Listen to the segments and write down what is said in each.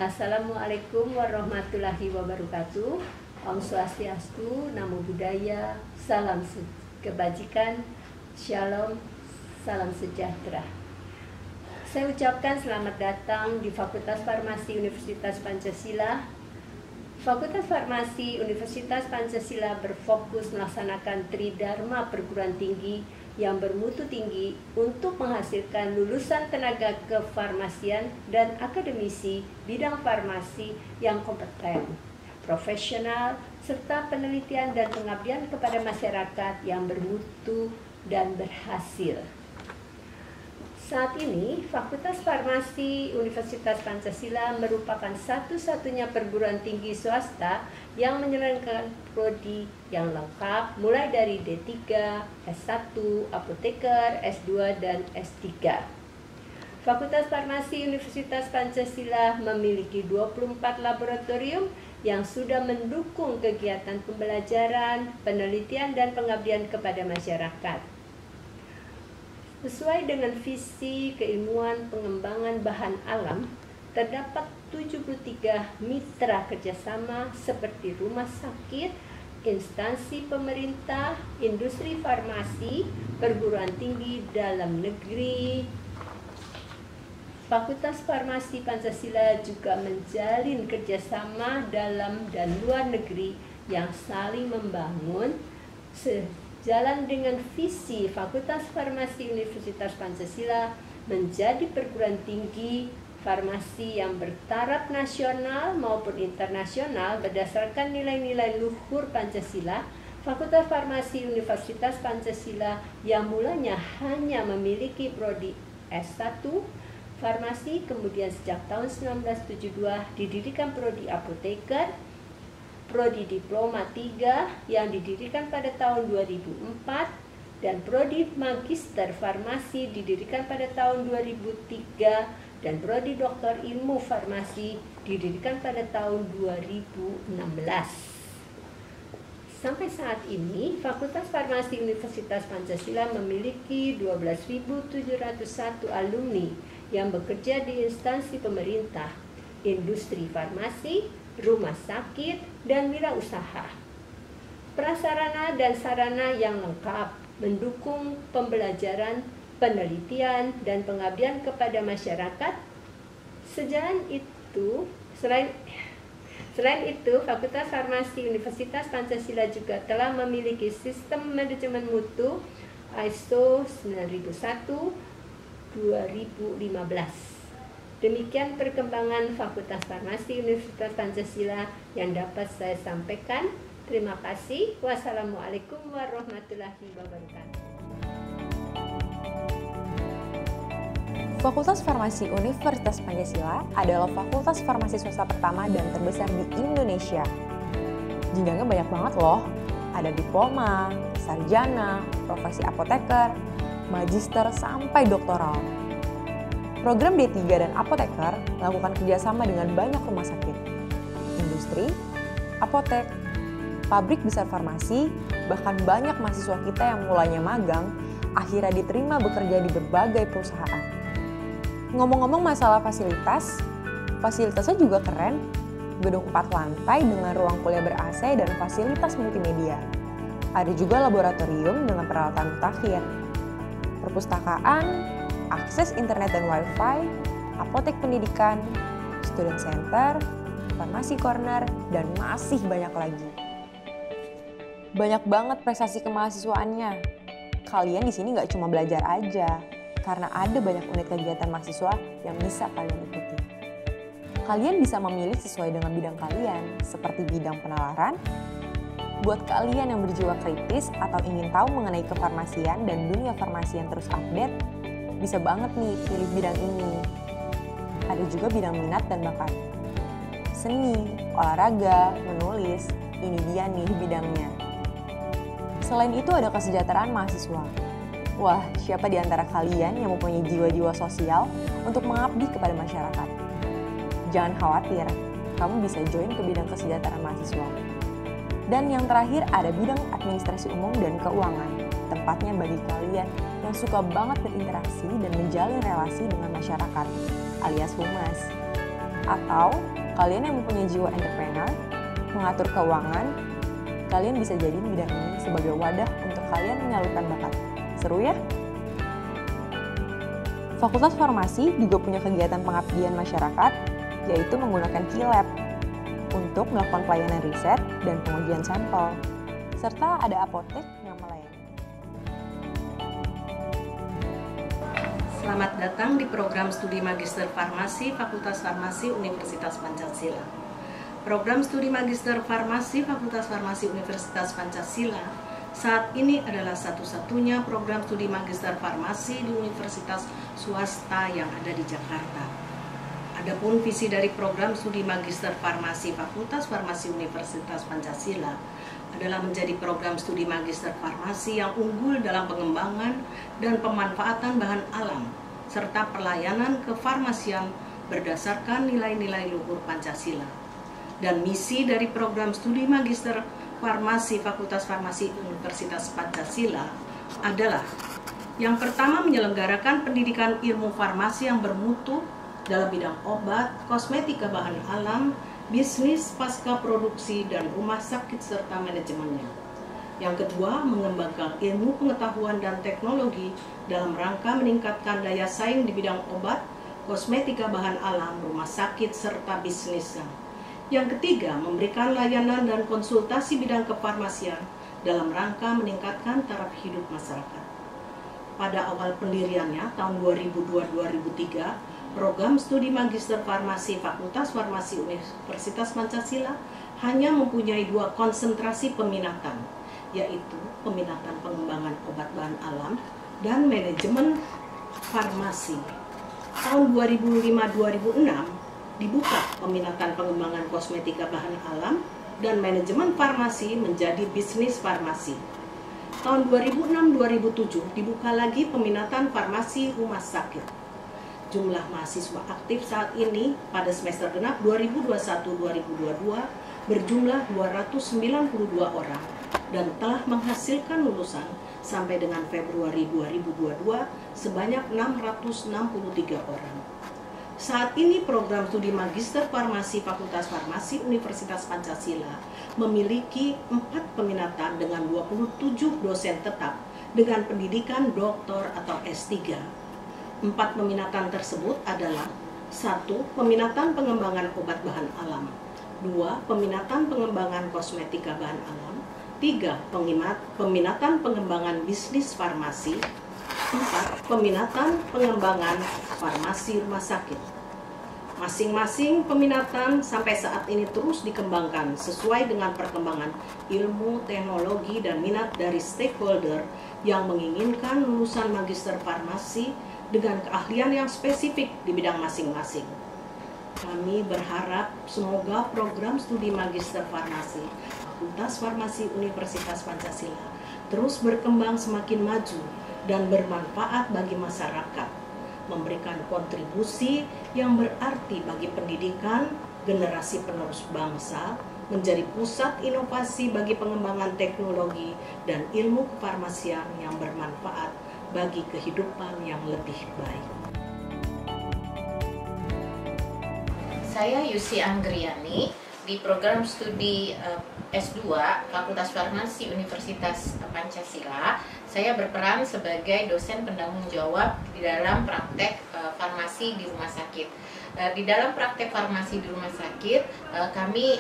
Assalamualaikum warahmatullahi wabarakatuh. Om Swastiastu, Namo Buddhaya, salam kebajikan, Shalom, salam sejahtera. Saya ucapkan selamat datang di Fakultas Farmasi Universitas Pancasila. Fakultas Farmasi Universitas Pancasila berfokus melaksanakan Tridharma perguruan tinggi yang bermutu tinggi untuk menghasilkan lulusan tenaga kefarmasian dan akademisi bidang farmasi yang kompeten, profesional, serta penelitian dan pengabdian kepada masyarakat yang bermutu dan berhasil. Saat ini, Fakultas Farmasi Universitas Pancasila merupakan satu-satunya perguruan tinggi swasta yang menyelenggarakan prodi yang lengkap mulai dari D3, S1, apoteker, S2, dan S3. Fakultas Farmasi Universitas Pancasila memiliki 24 laboratorium yang sudah mendukung kegiatan pembelajaran, penelitian, dan pengabdian kepada masyarakat. Sesuai dengan visi keilmuan pengembangan bahan alam, terdapat 73 mitra kerjasama seperti rumah sakit, instansi pemerintah, industri farmasi, perguruan tinggi dalam negeri. Fakultas Farmasi Pancasila juga menjalin kerjasama dalam dan luar negeri yang saling membangun sejalan dengan visi Fakultas Farmasi Universitas Pancasila menjadi perguruan tinggi farmasi yang bertaraf nasional maupun internasional berdasarkan nilai-nilai luhur Pancasila. Fakultas Farmasi Universitas Pancasila yang mulanya hanya memiliki prodi S1 farmasi, kemudian sejak tahun 1972 didirikan prodi apoteker, prodi diploma 3 yang didirikan pada tahun 2004, dan prodi magister farmasi didirikan pada tahun 2003, dan prodi doktor ilmu farmasi didirikan pada tahun 2016. Sampai saat ini, Fakultas Farmasi Universitas Pancasila memiliki 12.701 alumni yang bekerja di instansi pemerintah, industri farmasi, rumah sakit, dan wirausaha. Prasarana dan sarana yang lengkap mendukung pembelajaran, penelitian, dan pengabdian kepada masyarakat. Selain itu, Fakultas Farmasi Universitas Pancasila juga telah memiliki sistem manajemen mutu ISO 9001-2015. Demikian perkembangan Fakultas Farmasi Universitas Pancasila yang dapat saya sampaikan. Terima kasih. Wassalamualaikum warahmatullahi wabarakatuh. Fakultas Farmasi Universitas Pancasila adalah fakultas farmasi swasta pertama dan terbesar di Indonesia. Jenjangnya banyak banget loh. Ada diploma, sarjana, profesi apoteker, magister, sampai doktoral. Program D3 dan apoteker melakukan kerjasama dengan banyak rumah sakit, industri, apotek, pabrik besar farmasi, bahkan banyak mahasiswa kita yang mulanya magang, akhirnya diterima bekerja di berbagai perusahaan. Ngomong-ngomong masalah fasilitasnya juga keren. Gedung 4 lantai dengan ruang kuliah ber-AC dan fasilitas multimedia. Ada juga laboratorium dengan peralatan mutakhir, perpustakaan, akses internet dan wifi, apotek pendidikan, student center, farmasi corner, dan masih banyak lagi. Banyak banget prestasi kemahasiswaannya. Kalian di sini nggak cuma belajar aja, karena ada banyak unit kegiatan mahasiswa yang bisa kalian ikuti. Kalian bisa memilih sesuai dengan bidang kalian, seperti bidang penalaran. Buat kalian yang berjiwa kritis atau ingin tahu mengenai kefarmasian dan dunia farmasi yang terus update, bisa banget nih pilih bidang ini. Ada juga bidang minat dan bakat. Seni, olahraga, menulis, ini dia nih bidangnya. Selain itu ada kesejahteraan mahasiswa. Wah, siapa di antara kalian yang mempunyai jiwa-jiwa sosial untuk mengabdi kepada masyarakat? Jangan khawatir, kamu bisa join ke bidang kesejahteraan mahasiswa. Dan yang terakhir ada bidang administrasi umum dan keuangan, tempatnya bagi kalian yang suka banget berinteraksi dan menjalin relasi dengan masyarakat, alias humas. Atau kalian yang mempunyai jiwa entrepreneur, mengatur keuangan, kalian bisa jadi bidang ini sebagai wadah untuk kalian menyalurkan bakat. Seru ya? Fakultas Farmasi juga punya kegiatan pengabdian masyarakat, yaitu menggunakan Kilab untuk melakukan pelayanan riset dan pengujian sampel, serta ada apotek yang melayani. Selamat datang di program studi Magister Farmasi Fakultas Farmasi Universitas Pancasila. Program studi Magister Farmasi Fakultas Farmasi Universitas Pancasila saat ini adalah satu-satunya program studi Magister Farmasi di universitas swasta yang ada di Jakarta. Adapun visi dari program studi Magister Farmasi Fakultas Farmasi Universitas Pancasila adalah menjadi program studi Magister Farmasi yang unggul dalam pengembangan dan pemanfaatan bahan alam serta pelayanan kefarmasian berdasarkan nilai-nilai luhur Pancasila. Dan misi dari program studi Magister Farmasi Fakultas Farmasi Universitas Pancasila adalah yang pertama, menyelenggarakan pendidikan ilmu farmasi yang bermutu dalam bidang obat, kosmetika bahan alam, bisnis pasca produksi, dan rumah sakit serta manajemennya. Yang kedua, mengembangkan ilmu pengetahuan dan teknologi dalam rangka meningkatkan daya saing di bidang obat, kosmetika bahan alam, rumah sakit, serta bisnisnya. Yang ketiga, memberikan layanan dan konsultasi bidang kefarmasian dalam rangka meningkatkan taraf hidup masyarakat. Pada awal pendiriannya, tahun 2002-2003, program studi Magister Farmasi Fakultas Farmasi Universitas Pancasila hanya mempunyai 2 konsentrasi peminatan, yaitu peminatan pengembangan obat bahan alam dan manajemen farmasi. Tahun 2005-2006, dibuka peminatan pengembangan kosmetika bahan alam dan manajemen farmasi menjadi bisnis farmasi. Tahun 2006-2007 dibuka lagi peminatan farmasi rumah sakit. Jumlah mahasiswa aktif saat ini pada semester genap 2021-2022 berjumlah 292 orang dan telah menghasilkan lulusan sampai dengan Februari 2022 sebanyak 663 orang. Saat ini program studi Magister Farmasi Fakultas Farmasi Universitas Pancasila memiliki 4 peminatan dengan 27 dosen tetap dengan pendidikan doktor atau S3. 4 peminatan tersebut adalah 1. Peminatan pengembangan obat bahan alam, 2. Peminatan pengembangan kosmetika bahan alam, 3. Peminatan pengembangan bisnis farmasi, 4. Peminatan pengembangan farmasi rumah sakit. Masing-masing peminatan sampai saat ini terus dikembangkan sesuai dengan perkembangan ilmu, teknologi, dan minat dari stakeholder yang menginginkan lulusan magister farmasi dengan keahlian yang spesifik di bidang masing-masing. Kami berharap semoga program studi Magister Farmasi Fakultas Farmasi Universitas Pancasila terus berkembang semakin maju dan bermanfaat bagi masyarakat, memberikan kontribusi yang berarti bagi pendidikan generasi penerus bangsa, menjadi pusat inovasi bagi pengembangan teknologi dan ilmu kefarmasian yang bermanfaat bagi kehidupan yang lebih baik. Saya Yusi Anggriani di program studi S2 Fakultas Farmasi Universitas Pancasila. Saya berperan sebagai dosen penanggung jawab di dalam praktek farmasi di rumah sakit. Di dalam praktek farmasi di rumah sakit, kami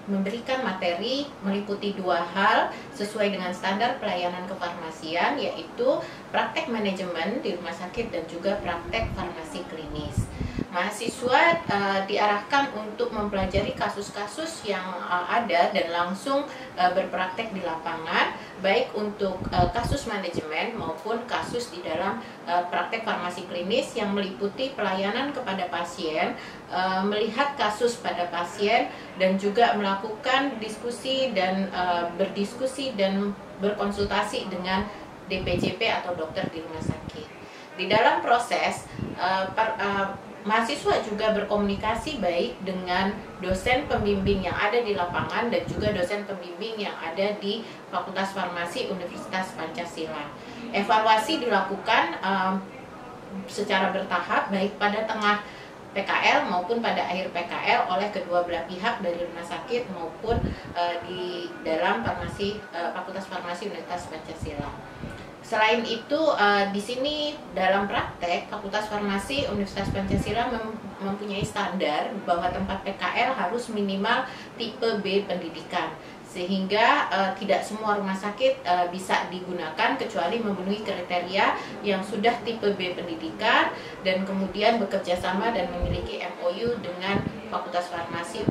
memberikan materi meliputi 2 hal sesuai dengan standar pelayanan kefarmasian, yaitu praktek manajemen di rumah sakit dan juga praktek farmasi klinis. Mahasiswa diarahkan untuk mempelajari kasus-kasus yang ada dan langsung berpraktek di lapangan, baik untuk kasus manajemen maupun kasus di dalam praktek farmasi klinis yang meliputi pelayanan kepada pasien, melihat kasus pada pasien, dan juga melakukan diskusi dan berdiskusi dan berkonsultasi dengan DPJP atau dokter di rumah sakit. Di dalam proses mahasiswa juga berkomunikasi baik dengan dosen pembimbing yang ada di lapangan dan juga dosen pembimbing yang ada di Fakultas Farmasi Universitas Pancasila. Evaluasi dilakukan secara bertahap, baik pada tengah PKL maupun pada akhir PKL oleh kedua belah pihak dari rumah sakit maupun di dalam Fakultas Farmasi Universitas Pancasila. Selain itu, di sini dalam praktek Fakultas Farmasi Universitas Pancasila mempunyai standar bahwa tempat PKL harus minimal tipe B pendidikan, sehingga tidak semua rumah sakit bisa digunakan kecuali memenuhi kriteria yang sudah tipe B pendidikan dan kemudian bekerja sama dan memiliki MOU dengan Fakultas Farmasi